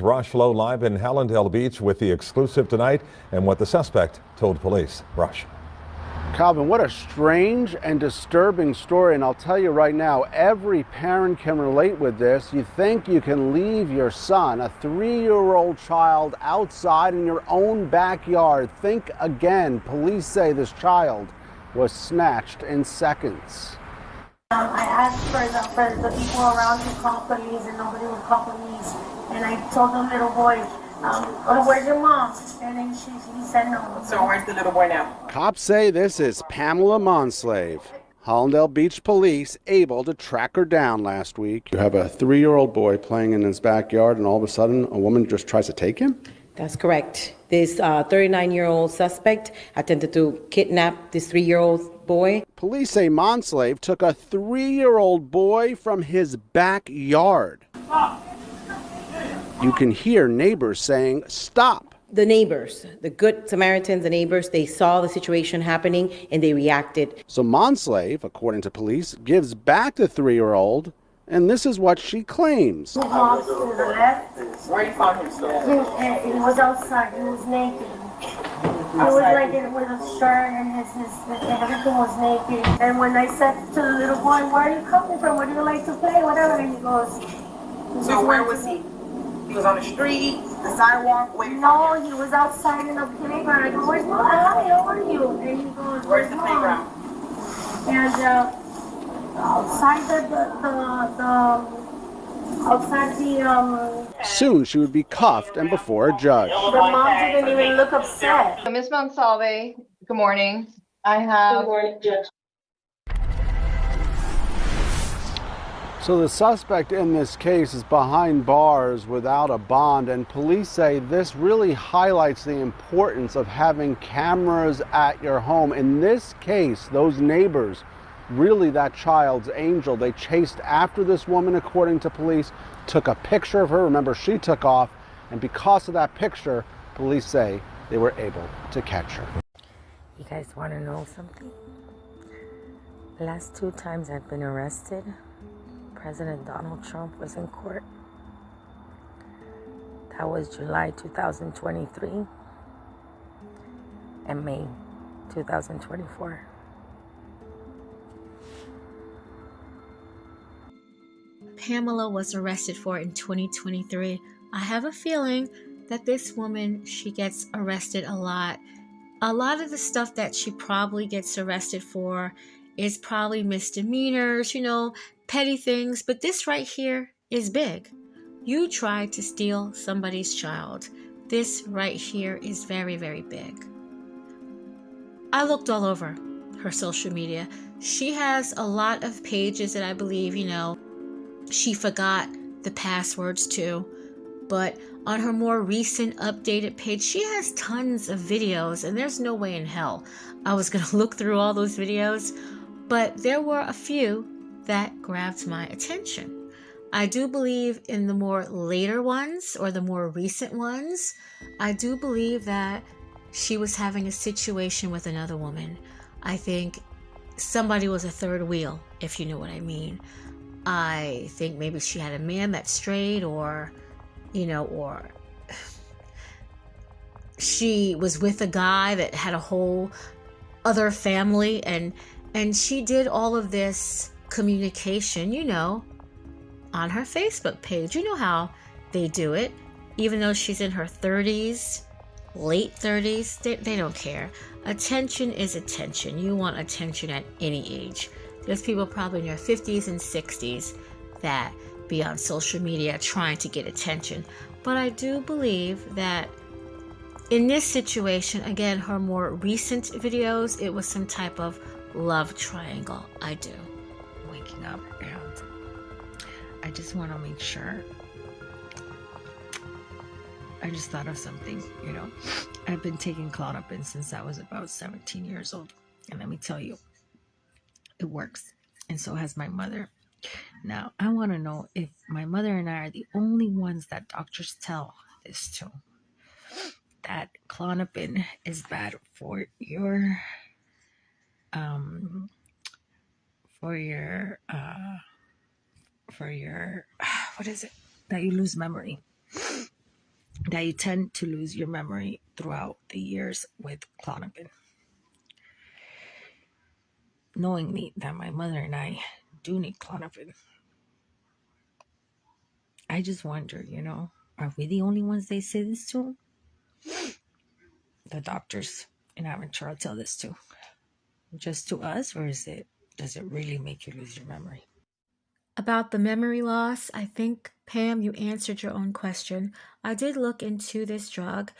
Rush Lowe live in Hallandale Beach with the exclusive tonight and what the suspect told police. Rush. Calvin, what a strange and disturbing story. And I'll tell you right now, every parent can relate with this. You think you can leave your son, a 3-year-old child, outside in your own backyard. Think again. Police say this child was snatched in seconds. I asked for the people around to call police, and nobody would call police. And I told the little boy, oh, where's your mom? And then he said no. So where's the little boy now? Cops say this is Pamela Monsalve. Hallandale Beach police able to track her down last week. You have a 3-year-old boy playing in his backyard, and all of a sudden a woman just tries to take him? That's correct. This 39-year-old suspect attempted to kidnap this 3-year-old boy. Police say Monsalve took a 3-year-old boy from his backyard. You can hear neighbors saying, "Stop." The neighbors, the good Samaritans, the neighbors, they saw the situation happening and they reacted. So Monsalve, according to police, gives back the 3-year-old, and this is what she claims. He walked to the left. Where you found him? He was outside. He was naked. He was like with a shirt, and everything was naked. And when I said to the little boy, "Where are you coming from? Where do you like to play?" Whatever, and he goes. So where was he? He was on the street, the sidewalk, waiting. No, he was outside in the playground. I go, "Where's mom? Hi, how are you?" And he goes, Where's the mom?" playground? And outside the Soon she would be cuffed and before a judge. the mom didn't even look upset. Ms. Monsalve, good morning. I have. Good morning, Judge. So the suspect in this case is behind bars without a bond, and police say this really highlights the importance of having cameras at your home. In this case, those neighbors, really that child's angel. They chased after this woman, according to police, took a picture of her. Remember, she took off, and because of that picture, police say they were able to catch her. You guys want to know something? The last 2 times I've been arrested, President Donald Trump was in court. That was July 2023 and May 2024. Pamela was arrested for in 2023. I have a feeling that this woman, she gets arrested a lot. A lot of the stuff that she probably gets arrested for is probably misdemeanors, petty things, but this right here is big. You tried to steal somebody's child. This right here is very, very big. I looked all over her social media. She has a lot of pages that I believe, she forgot the passwords to, but on her more recent updated page, she has tons of videos, and there's no way in hell I was going to look through all those videos, but there were a few that grabbed my attention. I do believe in the more later ones or the more recent ones, I do believe that she was having a situation with another woman. I think somebody was a third wheel, if you know what I mean. I think maybe she had a man that strayed, or she was with a guy that had a whole other family, and she did all of this communication, on her Facebook page. You know how they do it. Even though she's in her 30s, late 30s, they don't care. Attention is attention. You want attention at any age. There's people probably in their 50s and 60s that be on social media trying to get attention. But I do believe that in this situation, again, her more recent videos, it was some type of love triangle. I do. Waking up, and I just want to make sure. I just thought of something, I've been taking Klonopin since I was about 17 years old. And let me tell you, it works. And so has my mother. Now, I want to know if my mother and I are the only ones that doctors tell this to. That Klonopin is bad for your what is it? That you lose memory. that you tend to lose your memory throughout the years with Klonopin. Knowing me that my mother and I do need Klonopin, I just wonder, are we the only ones they say this to? The doctors in Aventura tell this to. Just to us, or does it really make you lose your memory? About the memory loss, I think, Pam, you answered your own question. I did look into this drug,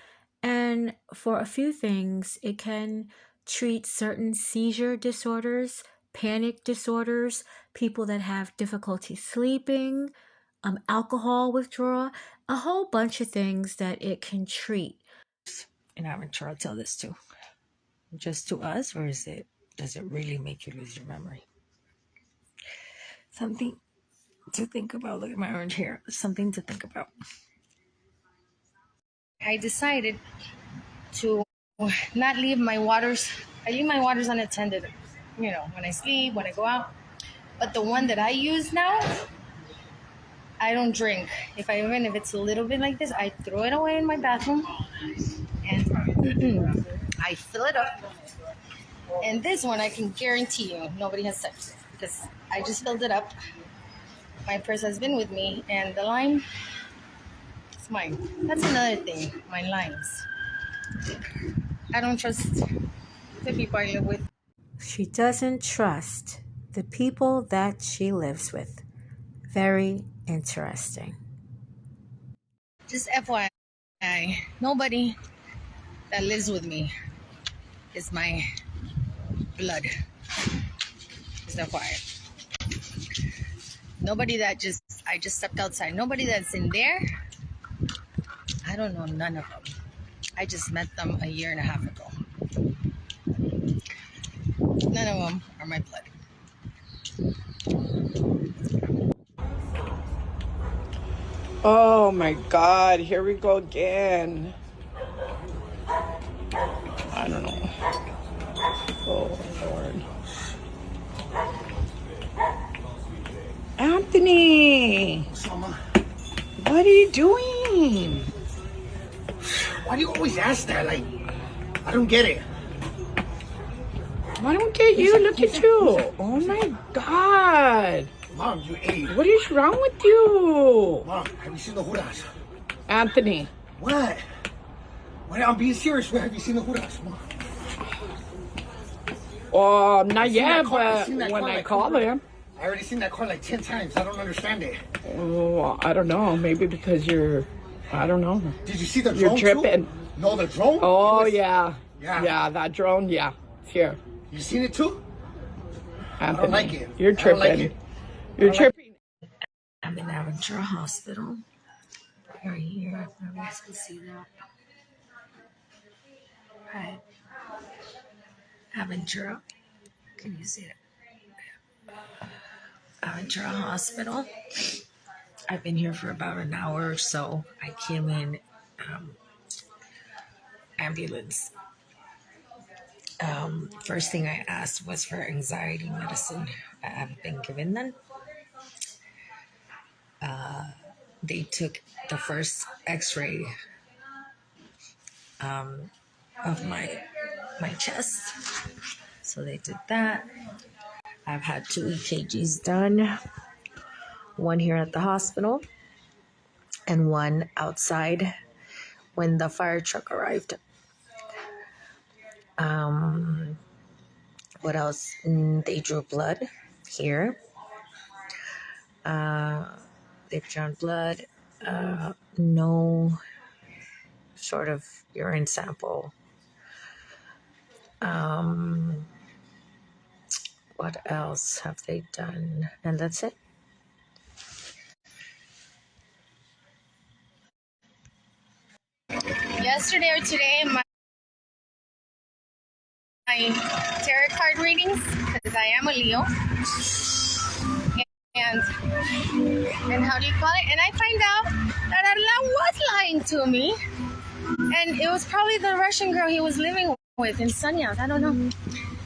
and for a few things, it can treat certain seizure disorders, panic disorders, people that have difficulty sleeping, alcohol withdrawal, a whole bunch of things that it can treat. And Aventura tell this to. Just to us, or does it really make you lose your memory? Something to think about. Look at my orange hair. Something to think about. I decided to not leave my waters. I leave my waters unattended, when I sleep, when I go out. But the one that I use now, I don't drink. Even if it's a little bit like this, I throw it away in my bathroom and I fill it up. And this one, I can guarantee you, nobody has touched it because I just filled it up. My purse has been with me, and the lime, it's mine. That's another thing, my limes. I don't trust the people I live with. She doesn't trust the people that she lives with. Very interesting. Just FYI, nobody that lives with me is my blood. Just FYI. Nobody that I just stepped outside. Nobody that's in there, I don't know none of them. I just met them a year and a half ago. None of them are my blood. Oh my God, here we go again. I don't know. Oh Lord. Anthony! What are you doing? Why do you always ask that? I don't get it. I don't get you. Look at you. Oh my God. Mom, you ate. What is wrong with you? Mom, have you seen the Judas? Anthony. What? I'm being serious. Have you seen the Judas, Mom? Oh, not yet, but when I call him. I already seen that car 10 times. I don't understand it. Oh, I don't know. Maybe because I don't know. Did you see the drone? You're tripping. Too? No, the drone? Oh, yeah. Yeah, that drone, yeah. It's here. You seen it too? Anthony, I don't like it. You're tripping. I don't like it. You're tripping. I'm in Aventura Hospital. Right here. I don't know if you can see that. Right. Aventura. Can you see it? Aventura Hospital. I've been here for about an hour or so. I came in ambulance. First thing I asked was for anxiety medicine. I haven't been given none. They took the first x-ray of my chest. So they did that. I've had 2 EKGs done. One here at the hospital and one outside when the fire truck arrived. What else? They drew blood here. They've drawn blood. No sort of urine sample. What else have they done? And that's it. Yesterday or today, my tarot card readings, because I am a Leo. And how do you call it? And I find out that Allah was lying to me. And it was probably the Russian girl he was living with in Sanyas. I don't know.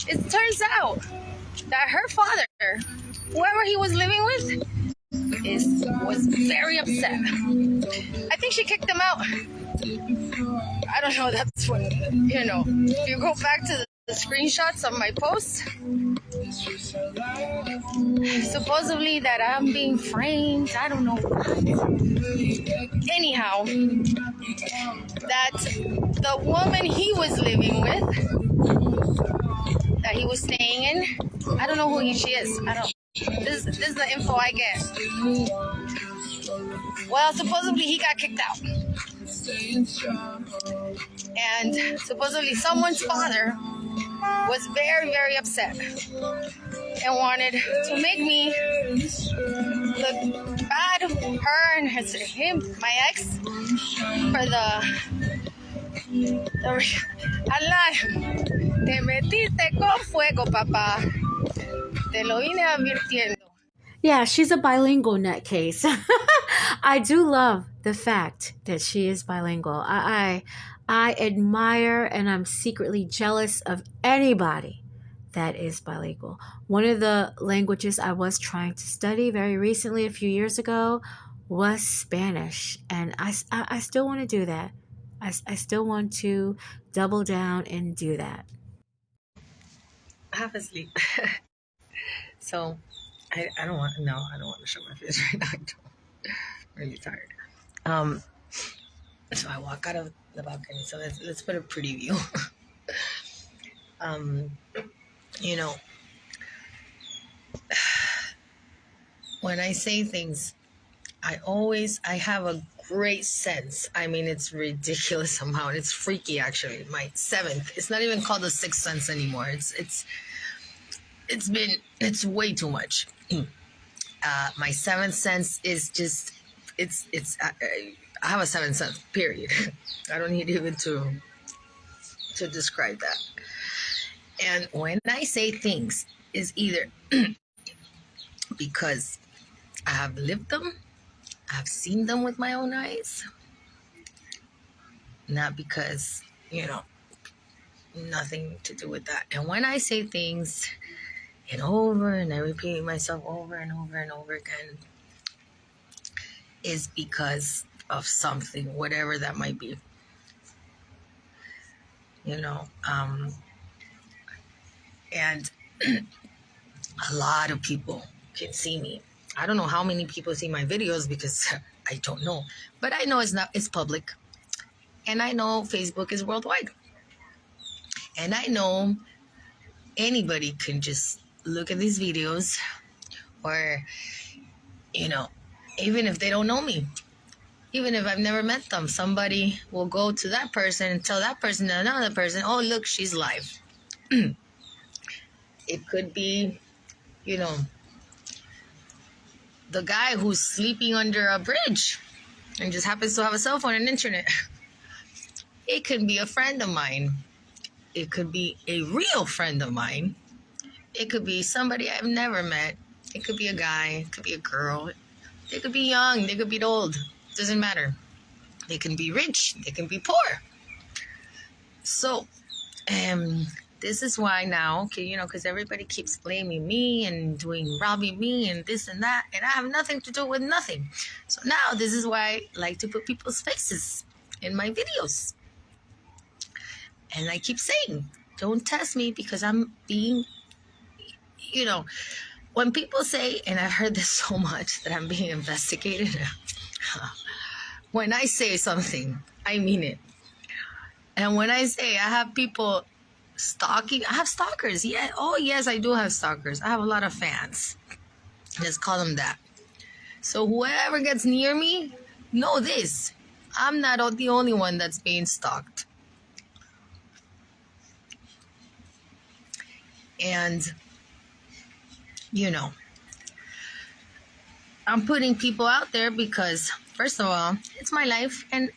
It turns out that her father, whoever he was living with, was very upset. I think she kicked him out I don't know, that's when, if you go back to the screenshots of my posts, supposedly that I'm being framed, I don't know why. Anyhow, that the woman he was living with, that he was staying in, I don't know who she is. This is the info I get. Well, supposedly he got kicked out. And supposedly someone's father was very, very upset and wanted to make me look bad, her and him, my ex, for Allah, te metiste con fuego, papá. Te lo vine advirtiendo. Yeah, she's a bilingual nutcase. I do love the fact that she is bilingual. I admire and I'm secretly jealous of anybody that is bilingual. One of the languages I was trying to study very recently, a few years ago, was Spanish. And I still want to do that. I still want to double down and do that. Half asleep. So I don't want to show my face right now. I'm really tired. So I walk out of the balcony. So let's put a pretty view. When I say things, I have a great sense. I mean, it's ridiculous somehow. It's freaky, actually. My seventh. It's not even called the sixth sense anymore. It's way too much. My seventh sense is just, I have a seventh sense, period. I don't need even to describe that. And when I say things, is either because I have lived them, I've seen them with my own eyes, not because, nothing to do with that. And when I say things, and I repeat myself over and over and over again, is because of something, whatever that might be. And a lot of people can see me. I don't know how many people see my videos because I don't know, but I know it's public, and I know Facebook is worldwide, and I know anybody can just look at these videos, or even if they don't know me, even if I've never met them, somebody will go to that person and tell that person to another person, oh, look, she's live. It could be, the guy who's sleeping under a bridge and just happens to have a cell phone and internet. It could be a friend of mine. It could be a real friend of mine. It could be somebody I've never met. It could be a guy. It could be a girl. They could be young. They could be old. It doesn't matter. They can be rich. They can be poor. So, this is why now, because everybody keeps blaming me and robbing me and this and that, and I have nothing to do with nothing. So now this is why I like to put people's faces in my videos. And I keep saying, don't test me because I'm being, when people say, and I've heard this so much, that I'm being investigated, when I say something, I mean it. And when I say I have people stalking, I have stalkers. Yeah. Oh, yes, I do have stalkers. I have a lot of fans. Let's call them that. So whoever gets near me, know this. I'm not the only one that's being stalked. And, I'm putting people out there because, first of all, it's my life, and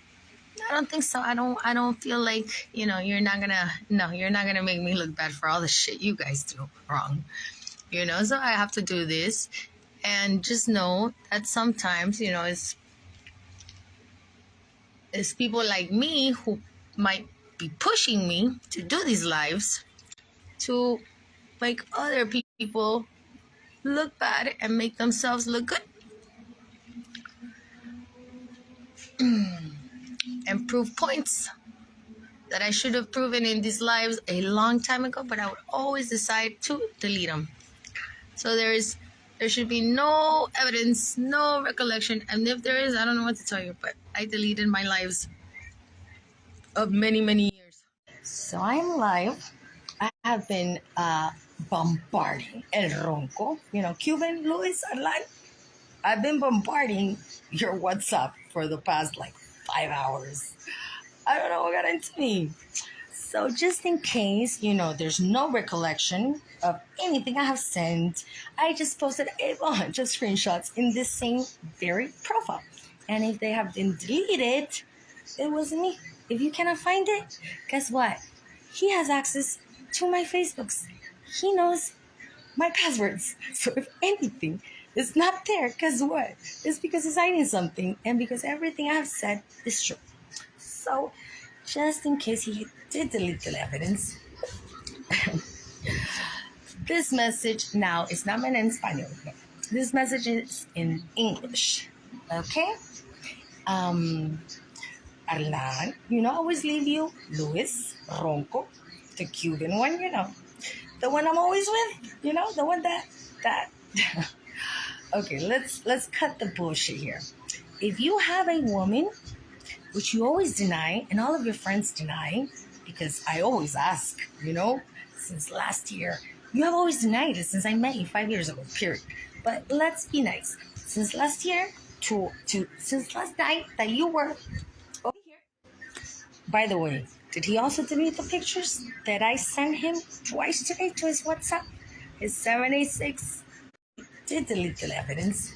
I don't think so. I don't feel like, you're not gonna make me look bad for all the shit you guys do wrong. So I have to do this, and just know that sometimes, it's people like me who might be pushing me to do these lives to make other people look bad and make themselves look good. and prove points that I should have proven in these lives a long time ago, but I would always decide to delete them. So there should be no evidence, no recollection, and if there is, I don't know what to tell you, but I deleted my lives of many, many years. So I'm live. I have been bombarding El Ronco, Cuban Luis Arlan. I've been bombarding your WhatsApp for the past 5 hours. I don't know what got into me. So just in case, there's no recollection of anything I have sent, I just posted a bunch of screenshots in this same very profile. And if they have been deleted, it wasn't me. If you cannot find it, guess what? He has access to my Facebooks. He knows my passwords. So if anything is not there, guess what? It's because he's hiding something and because everything I have said is true. So just in case he did delete the evidence, this message now is not meant in Spanish. No. This message is in English. Okay? Arlan, I always leave you Luis Ronco, the Cuban one, the one I'm always with, the one that okay, let's cut the bullshit here. If you have a woman, which you always deny, and all of your friends deny, because I always ask, since last year, you have always denied it since I met you 5 years ago, period. But let's be nice. Since last year since last night that you were over here. By the way, did he also delete the pictures that I sent him twice today to his WhatsApp? His 786 did delete the evidence.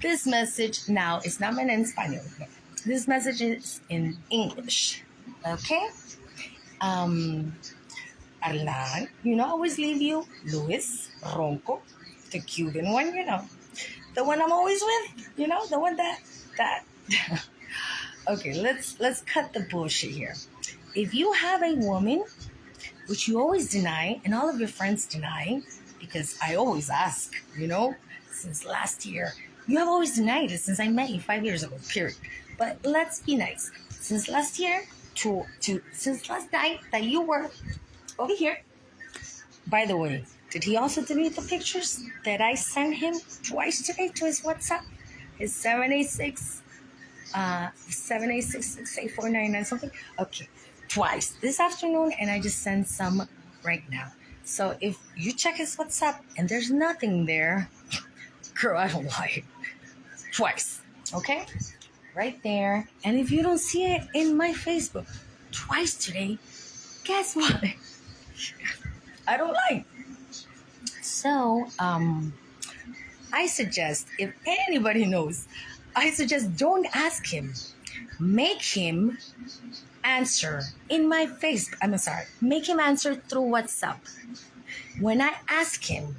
This message now is not meant in Spanish. No. This message is in English. Okay? Arlan, I always leave you Luis Ronco, the Cuban one, the one I'm always with, the one that okay, let's cut the bullshit here. If you have a woman, which you always deny, and all of your friends deny, because I always ask, since last year, you have always denied it since I met you 5 years ago, period. But let's be nice. Since last year since last night that you were over here. By the way, did he also delete the pictures that I sent him twice today to his WhatsApp? His 786 6849 something? Okay, twice this afternoon, and I just sent some right now. So if you check his WhatsApp and there's nothing there, girl, I don't lie. Twice, okay? Right there. And if you don't see it in my Facebook twice today, guess what? I don't lie. So, I suggest, if anybody knows, don't ask him. Make him answer in my Facebook. Make him answer through WhatsApp. When I ask him,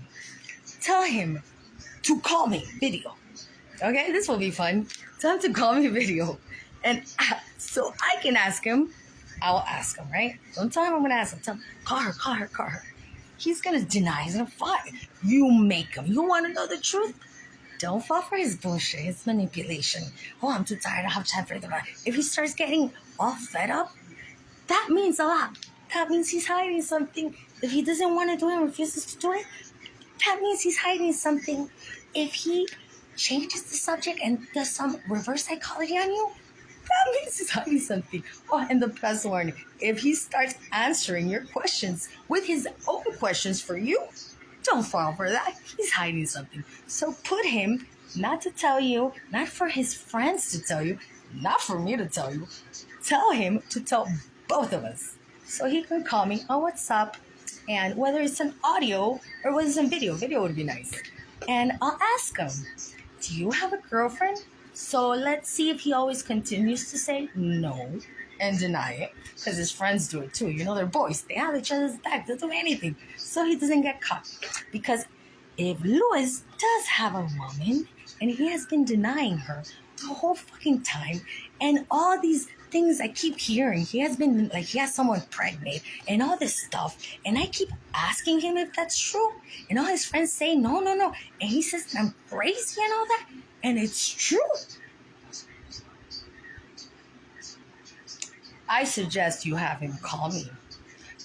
tell him to call me video. Okay, this will be fun. Tell him to call me video. And so I can ask him. I'll ask him, right? Don't tell him I'm going to ask him. Tell him, call her. He's going to deny. He's going to fight. You make him. You want to know the truth? Don't fall for his bullshit, his manipulation. Oh, I'm too tired. I have time for it. If he starts getting all fed up, that means a lot. That means he's hiding something. If he doesn't want to do it and refuses to do it, that means he's hiding something. If he changes the subject and does some reverse psychology on you, that means he's hiding something. Oh, and the best warning, if he starts answering your questions with his own questions for you, don't fall for that. He's hiding something. So put him, not to tell you, not for his friends to tell you, not for me to tell you. Tell him to tell both of us. So he can call me on WhatsApp, and whether it's an audio or whether it's in video would be nice. And I'll ask him, do you have a girlfriend? So let's see if he always continues to say no and deny it, because his friends do it too. They're boys. They have each other's back. They'll do anything so he doesn't get caught. Because if Louis does have a woman and he has been denying her the whole fucking time, and all these things I keep hearing, he has been he has someone pregnant and all this stuff, and I keep asking him if that's true, and all his friends say no, and he says I'm crazy and all that, and it's true. I suggest you have him call me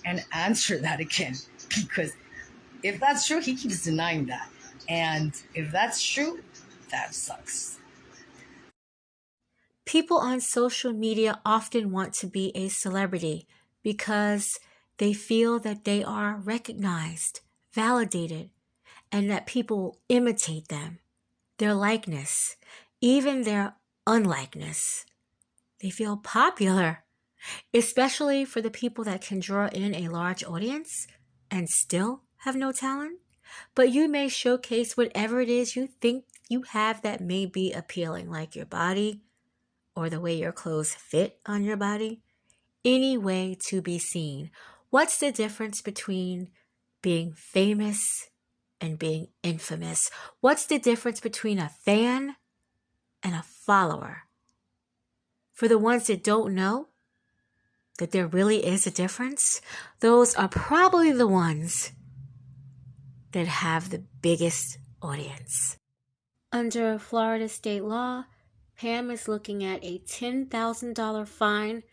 and answer that again, because if that's true, he keeps denying that. And if that's true, that sucks. People on social media often want to be a celebrity because they feel that they are recognized, validated, and that people imitate them, their likeness, even their unlikeness. They feel popular, especially for the people that can draw in a large audience and still have no talent. But you may showcase whatever it is you think you have that may be appealing, like your body or the way your clothes fit on your body. Any way to be seen. What's the difference between being famous and being infamous? What's the difference between a fan and a follower? For the ones that don't know that there really is a difference, those are probably the ones that have the biggest audience. Under Florida state law, Pam is looking at a $10,000 fine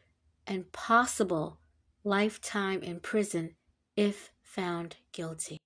and possible lifetime in prison if found guilty.